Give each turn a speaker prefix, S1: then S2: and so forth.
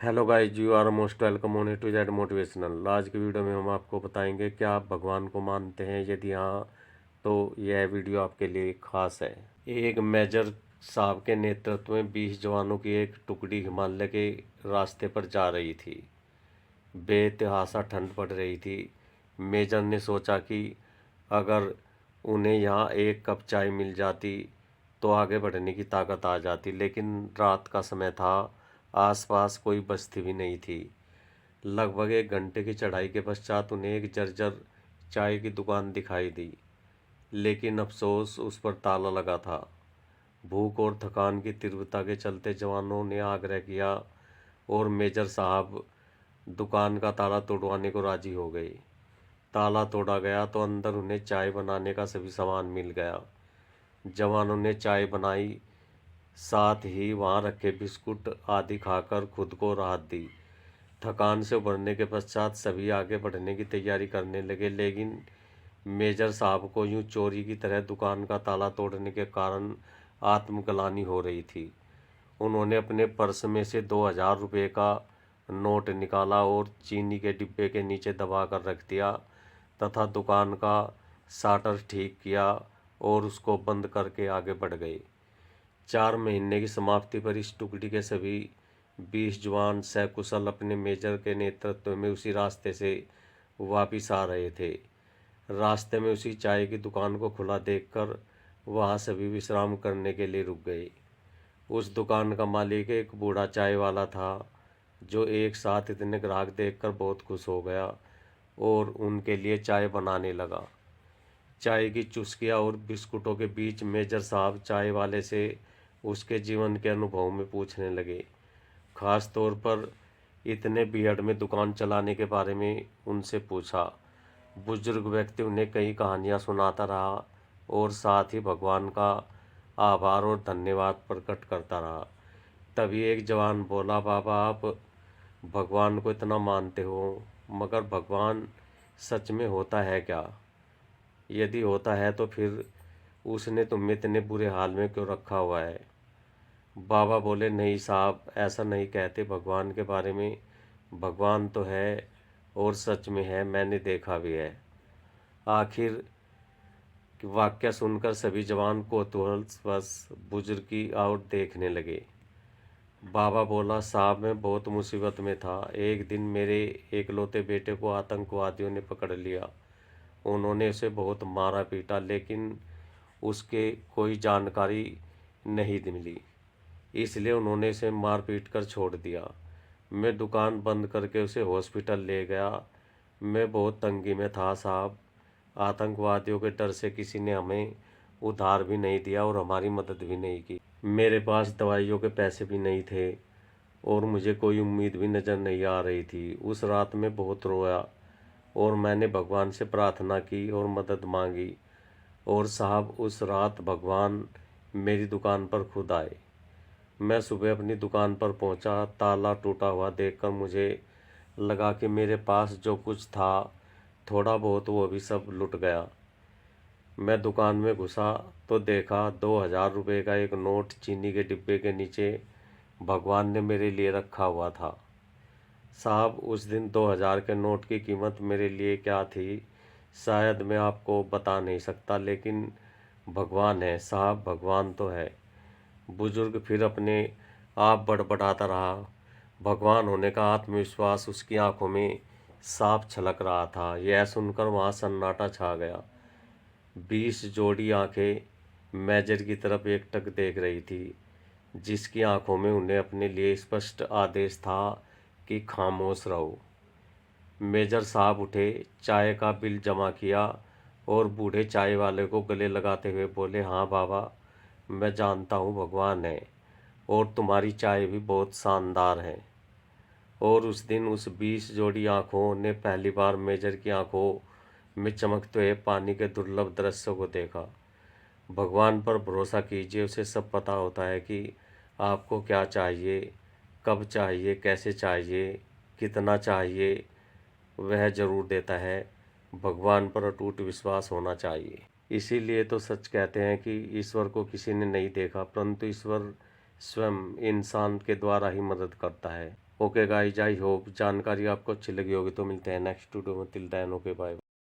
S1: Hello guys, you are most welcome on A to Z motivational. आज की video में हम आपको बताएंगे क्या आप भगवान को मानते हैं। यदि हाँ तो यह वीडियो आपके लिए खास है। एक मेजर साहब के नेतृत्व में 20 जवानों की एक टुकड़ी हिमालय के रास्ते पर जा रही थी। बेतहाशा ठंड पड़ रही थी। मेजर ने सोचा कि अगर उन्हें यहाँ एक कप चाय मिल जाती तो आगे बढ़ने की ताकत आ जाती, लेकिन रात का समय था। आसपास कोई बस्ती भी नहीं थी। लगभग 1 घंटे की चढ़ाई के पश्चात उन्हें एक जर्जर चाय की दुकान दिखाई दी, लेकिन अफसोस उस पर ताला लगा था। भूख और थकान की तीव्रता के चलते जवानों ने आग्रह किया और मेजर साहब दुकान का ताला तोड़वाने को राजी हो गए। ताला तोड़ा गया तो अंदर उन्हें चाय बनाने का सभी सामान मिल गया। जवानों ने चाय बनाई, साथ ही वहां रखे बिस्कुट आदि खाकर खुद को राहत दी। थकान से उबरने के पश्चात सभी आगे बढ़ने की तैयारी करने लगे, लेकिन मेजर साहब को यूं चोरी की तरह दुकान का ताला तोड़ने के कारण आत्मग्लानि हो रही थी। उन्होंने अपने पर्स में से 2000 रुपये का नोट निकाला और चीनी के डिब्बे के नीचे दबा कर रख दिया तथा दुकान का शाटर ठीक किया और उसको बंद करके आगे बढ़ गए। 4 महीने की समाप्ति पर इस टुकड़ी के सभी 20 जवान सकुशल अपने मेजर के नेतृत्व में उसी रास्ते से वापिस आ रहे थे। रास्ते में उसी चाय की दुकान को खुला देखकर वहां सभी विश्राम करने के लिए रुक गए। उस दुकान का मालिक एक बूढ़ा चाय वाला था, जो एक साथ इतने ग्राहक देखकर बहुत खुश हो गया और उनके लिए चाय बनाने लगा। चाय की चुस्कियाँ और बिस्कुटों के बीच मेजर साहब चाय वाले से उसके जीवन के अनुभव में पूछने लगे, खास तौर पर इतने भीड़ में दुकान चलाने के बारे में उनसे पूछा। बुजुर्ग व्यक्ति उन्हें कई कहानियां सुनाता रहा और साथ ही भगवान का आभार और धन्यवाद प्रकट करता रहा। तभी एक जवान बोला, बाबा आप भगवान को इतना मानते हो, मगर भगवान सच में होता है क्या? यदि होता है तो फिर उसने तुम्हें इतने बुरे हाल में क्यों रखा हुआ है? बाबा बोले, नहीं साहब, ऐसा नहीं कहते भगवान के बारे में। भगवान तो है और सच में है, मैंने देखा भी है। आखिर वाक्य सुनकर सभी जवान कौतूहलवश बुजुर्ग की ओर देखने लगे। बाबा बोला, साहब मैं बहुत मुसीबत में था। एक दिन मेरे एकलौते बेटे को आतंकवादियों ने पकड़ लिया। उन्होंने उसे बहुत मारा पीटा, लेकिन उसके कोई जानकारी नहीं मिली, इसलिए उन्होंने उसे मार पीट कर छोड़ दिया। मैं दुकान बंद करके उसे हॉस्पिटल ले गया। मैं बहुत तंगी में था साहब। आतंकवादियों के डर से किसी ने हमें उधार भी नहीं दिया और हमारी मदद भी नहीं की। मेरे पास दवाइयों के पैसे भी नहीं थे और मुझे कोई उम्मीद भी नज़र नहीं आ रही थी। उस रात में बहुत रोया और मैंने भगवान से प्रार्थना की और मदद मांगी। और साहब उस रात भगवान मेरी दुकान पर खुद आए। मैं सुबह अपनी दुकान पर पहुंचा, ताला टूटा हुआ देखकर मुझे लगा कि मेरे पास जो कुछ था थोड़ा बहुत वो भी सब लुट गया। मैं दुकान में घुसा तो देखा 2000 रुपये का एक नोट चीनी के डिब्बे के नीचे भगवान ने मेरे लिए रखा हुआ था। साहब उस दिन 2000 के नोट की कीमत मेरे लिए क्या थी शायद मैं आपको बता नहीं सकता, लेकिन भगवान है साहब, भगवान तो है। बुजुर्ग फिर अपने आप बड़बड़ाता रहा। भगवान होने का आत्मविश्वास उसकी आंखों में साफ छलक रहा था। यह सुनकर वहां सन्नाटा छा गया। 20 जोड़ी आंखें मेजर की तरफ एकटक देख रही थी, जिसकी आंखों में उन्हें अपने लिए स्पष्ट आदेश था कि खामोश रहो। मेजर साहब उठे, चाय का बिल जमा किया और बूढ़े चाय वाले को गले लगाते हुए बोले, हाँ बाबा, मैं जानता हूँ भगवान है और तुम्हारी चाय भी बहुत शानदार है। और उस दिन उस 20 जोड़ी आंखों ने पहली बार मेजर की आंखों में चमकते हुए पानी के दुर्लभ दृश्य को देखा। भगवान पर भरोसा कीजिए, उसे सब पता होता है कि आपको क्या चाहिए, कब चाहिए, कैसे चाहिए, कितना चाहिए, वह जरूर देता है। भगवान पर अटूट विश्वास होना चाहिए। इसीलिए तो सच कहते हैं कि ईश्वर को किसी ने नहीं देखा, परंतु ईश्वर स्वयं इंसान के द्वारा ही मदद करता है। ओके गाइज, आई होप जानकारी आपको अच्छी लगी होगी। तो मिलते हैं नेक्स्ट वीडियो में, टिल देन ओके बाय।